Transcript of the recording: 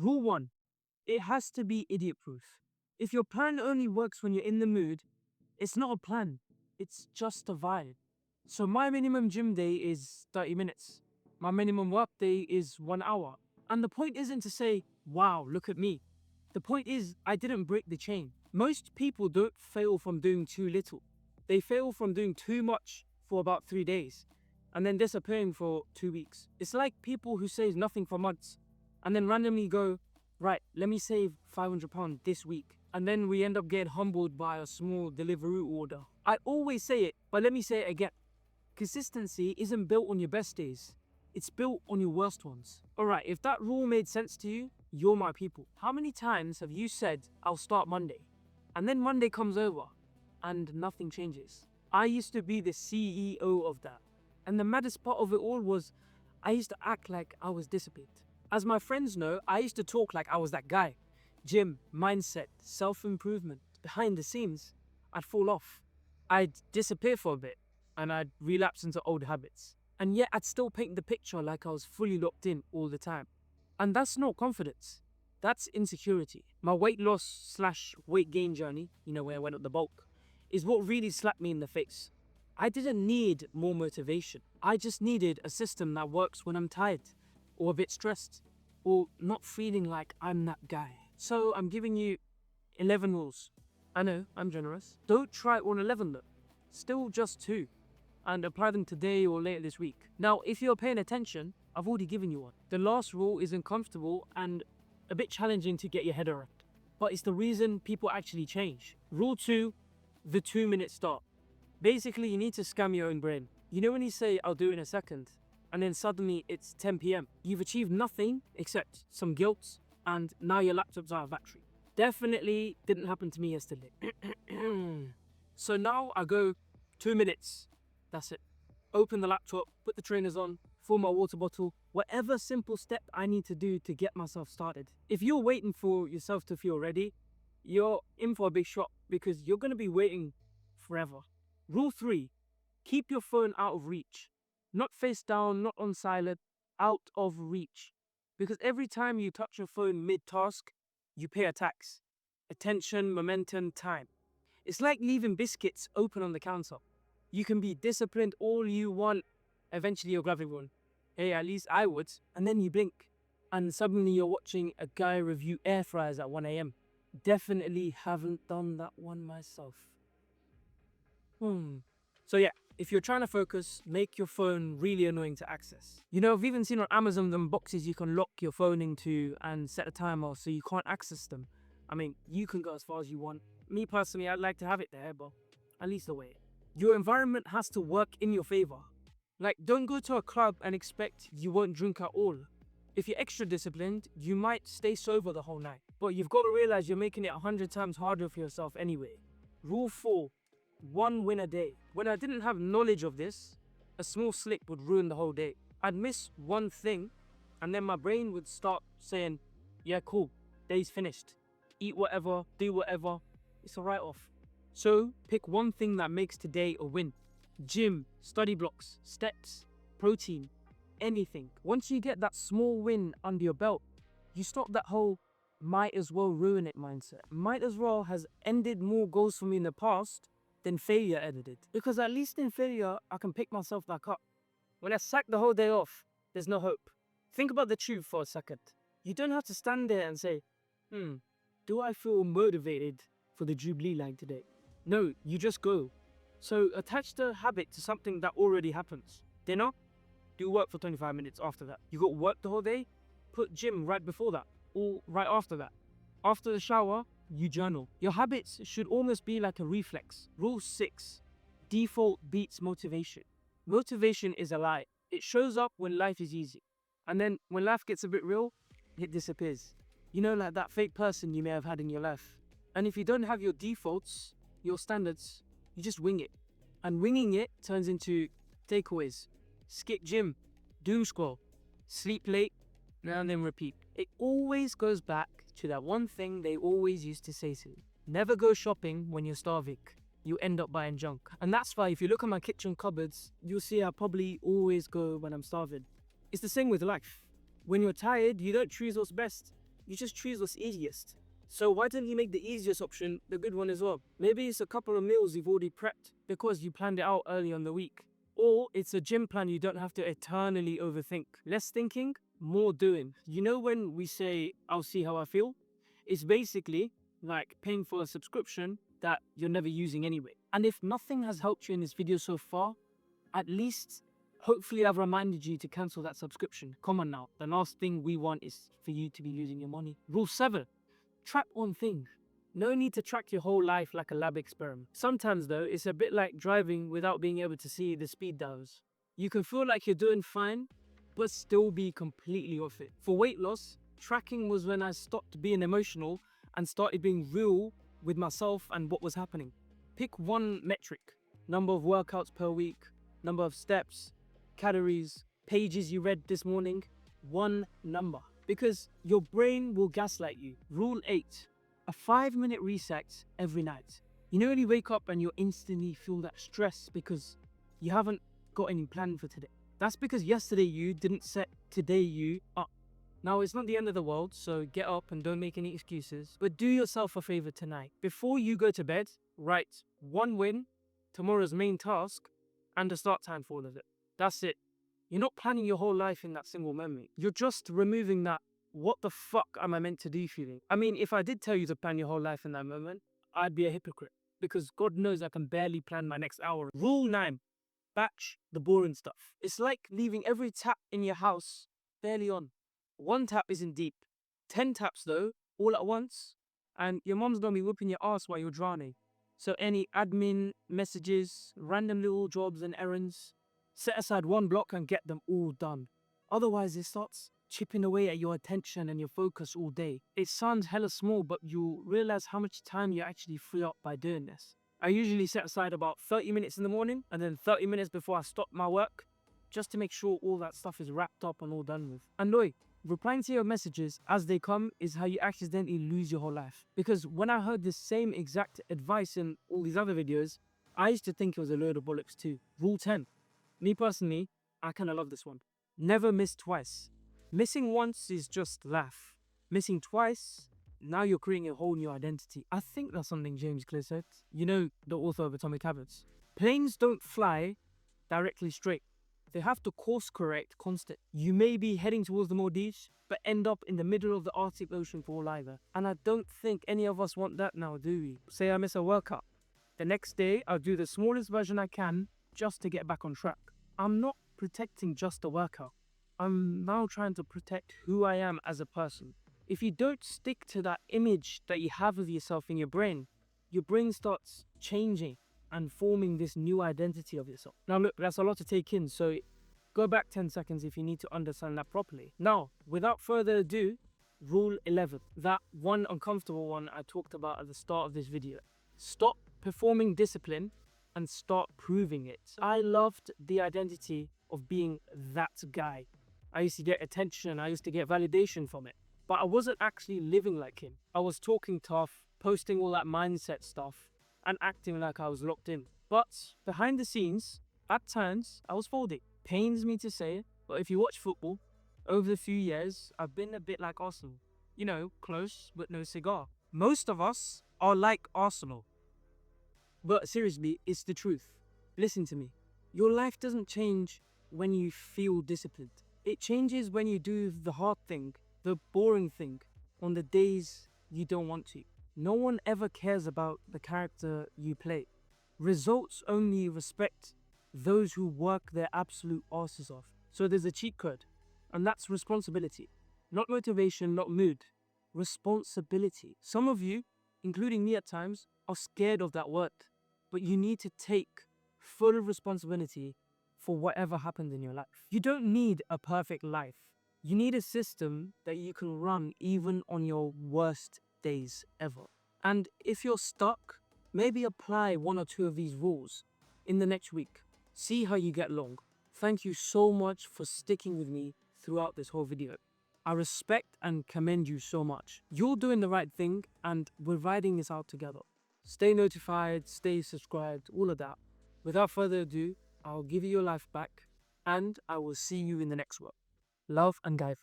Rule 1. It has to be idiot-proof. If your plan only works when you're in the mood, it's not a plan. It's just a vibe. So my minimum gym day is 30 minutes. My minimum work day is 1 hour. And the point isn't to say, wow, look at me. The point is, I didn't break the chain. Most people don't fail from doing too little. They fail from doing too much for about 3 days and then disappearing for 2 weeks. It's like people who save nothing for months and then randomly go, right, let me save £500 this week. And then we end up getting humbled by a small delivery order. I always say it, but let me say it again. Consistency isn't built on your best days. It's built on your worst ones. Alright, if that rule made sense to you, you're my people. How many times have you said, I'll start Monday? And then Monday comes over and nothing changes. I used to be the CEO of that. And the maddest part of it all was I used to act like I was disciplined. As my friends know, I used to talk like I was that guy. Gym, mindset, self-improvement. Behind the scenes, I'd fall off. I'd disappear for a bit and I'd relapse into old habits. And yet I'd still paint the picture like I was fully locked in all the time. And that's not confidence. That's insecurity. My weight loss / weight gain journey, where I went up the bulk, is what really slapped me in the face. I didn't need more motivation. I just needed a system that works when I'm tired, or a bit stressed, or not feeling like I'm that guy. So I'm giving you 11 rules. I know, I'm generous. Don't try all 11 though. Still just 2. And apply them today or later this week. Now, if you're paying attention, I've already given you one. The last rule is uncomfortable and a bit challenging to get your head around. But it's the reason people actually change. Rule 2, the 2-minute start. Basically, you need to scam your own brain. You know when you say, I'll do it in a second, and then suddenly it's 10 p.m. You've achieved nothing except some guilt, and now your laptop's out of battery. Definitely didn't happen to me yesterday. So now I go 2 minutes. That's it. Open the laptop, put the trainers on, fill my water bottle, whatever simple step I need to do to get myself started. If you're waiting for yourself to feel ready, you're in for a big shock because you're going to be waiting forever. Rule 3, keep your phone out of reach. Not face down, not on silent, out of reach. Because every time you touch your phone mid-task, you pay a tax. Attention, momentum, time. It's like leaving biscuits open on the counter. You can be disciplined all you want. Eventually you'll grab everyone. Hey, at least I would. And then you blink. And suddenly you're watching a guy review air fryers at 1 a.m. Definitely haven't done that one myself. So yeah, if you're trying to focus, make your phone really annoying to access. I've even seen on Amazon them boxes you can lock your phone into and set a timer so you can't access them. I mean, you can go as far as you want. Me personally, I'd like to have it there, but at least away. Your environment has to work in your favor. Like, don't go to a club and expect you won't drink at all. If you're extra disciplined, you might stay sober the whole night. But you've got to realize you're making it 100 times harder for yourself anyway. Rule 4, 1 win a day. When I didn't have knowledge of this, a small slip would ruin the whole day. I'd miss one thing, and then my brain would start saying, yeah, cool, day's finished. Eat whatever, do whatever, it's a write-off. So, pick one thing that makes today a win. Gym, study blocks, steps, protein, anything. Once you get that small win under your belt, you stop that whole might as well ruin it mindset. Might as well has ended more goals for me in the past than failure edited. Because at least in failure, I can pick myself back up. When I sack the whole day off, there's no hope. Think about the truth for a second. You don't have to stand there and say, do I feel motivated for the Jubilee line today? No, you just go. So attach the habit to something that already happens. Dinner, do work for 25 minutes after that. You got work the whole day, put gym right before that or right after that. After the shower, you journal. Your habits should almost be like a reflex. Rule 6, default beats motivation. Motivation is a lie. It shows up when life is easy. And then when life gets a bit real, it disappears. Like that fake person you may have had in your life. And if you don't have your defaults, your standards, you just wing it. And winging it turns into takeaways. Skip gym, doom scroll, sleep late, and then repeat. It always goes back to that one thing they always used to say to me. Never go shopping when you're starving. You end up buying junk. And that's why if you look at my kitchen cupboards, you'll see I probably always go when I'm starving. It's the same with life. When you're tired, you don't choose what's best. You just choose what's easiest. So why don't you make the easiest option the good one as well? Maybe it's a couple of meals you've already prepped because you planned it out early on the week. Or it's a gym plan you don't have to eternally overthink. Less thinking, more doing. You know when we say, I'll see how I feel? It's basically like paying for a subscription that you're never using anyway. And if nothing has helped you in this video so far, at least hopefully I've reminded you to cancel that subscription. Come on now. The last thing we want is for you to be losing your money. Rule 7. Track one thing. No need to track your whole life like a lab experiment. Sometimes though, it's a bit like driving without being able to see the speed dials. You can feel like you're doing fine, but still be completely off it. For weight loss, tracking was when I stopped being emotional and started being real with myself and what was happening. Pick one metric. Number of workouts per week, number of steps, calories, pages you read this morning. One number. Because your brain will gaslight you. Rule 8. A 5-minute reset every night. You know when you wake up and you instantly feel that stress because you haven't got any plan for today. That's because yesterday you didn't set today you up. Now it's not the end of the world, so get up and don't make any excuses. But do yourself a favor tonight. Before you go to bed, write one win, tomorrow's main task, and the start time for all of it. That's it. You're not planning your whole life in that single memory. You're just removing that what the fuck am I meant to do feeling. I mean, if I did tell you to plan your whole life in that moment, I'd be a hypocrite. Because God knows I can barely plan my next hour. Rule 9. Batch the boring stuff. It's like leaving every tap in your house barely on. One tap isn't deep. 10 taps though, all at once. And your mom's gonna be whooping your ass while you're drowning. So any admin, messages, random little jobs and errands, set aside one block and get them all done. Otherwise it starts chipping away at your attention and your focus all day. It sounds hella small, but you'll realize how much time you actually free up by doing this. I usually set aside about 30 minutes in the morning and then 30 minutes before I stop my work, just to make sure all that stuff is wrapped up and all done with. And Oi, replying to your messages as they come is how you accidentally lose your whole life. Because when I heard this same exact advice in all these other videos, I used to think it was a load of bollocks too. Rule 10. Me personally, I kinda love this one. Never miss twice. Missing once is just laugh. Missing twice, now you're creating a whole new identity. I think that's something James Clear said. You know, the author of Atomic Habits. Planes don't fly directly straight. They have to course correct constant. You may be heading towards the Maldives, but end up in the middle of the Arctic Ocean for all either. And I don't think any of us want that now, do we? Say I miss a workout. The next day, I'll do the smallest version I can just to get back on track. I'm not protecting just the workout. I'm now trying to protect who I am as a person. If you don't stick to that image that you have of yourself in your brain starts changing and forming this new identity of yourself. Now look, that's a lot to take in, so go back 10 seconds if you need to understand that properly. Now, without further ado, rule 11. That one uncomfortable one I talked about at the start of this video. Stop performing discipline and start proving it. I loved the identity of being that guy. I used to get attention, I used to get validation from it. But I wasn't actually living like him. I was talking tough, posting all that mindset stuff, and acting like I was locked in. But behind the scenes, at times, I was folding. Pains me to say it, but if you watch football, over the few years, I've been a bit like Arsenal. You know, close, but no cigar. Most of us are like Arsenal. But seriously, it's the truth. Listen to me. Your life doesn't change when you feel disciplined. It changes when you do the hard thing, the boring thing, on the days you don't want to. No one ever cares about the character you play. Results only respect those who work their absolute asses off. So there's a cheat code, and that's responsibility. Not motivation, not mood. Responsibility. Some of you, including me at times, are scared of that word, but you need to take full responsibility for whatever happened in your life. You don't need a perfect life. You need a system that you can run even on your worst days ever. And if you're stuck, maybe apply one or two of these rules in the next week. See how you get along. Thank you so much for sticking with me throughout this whole video. I respect and commend you so much. You're doing the right thing and we're riding this out together. Stay notified, stay subscribed, all of that. Without further ado, I'll give you your life back and I will see you in the next one. Love and Guy.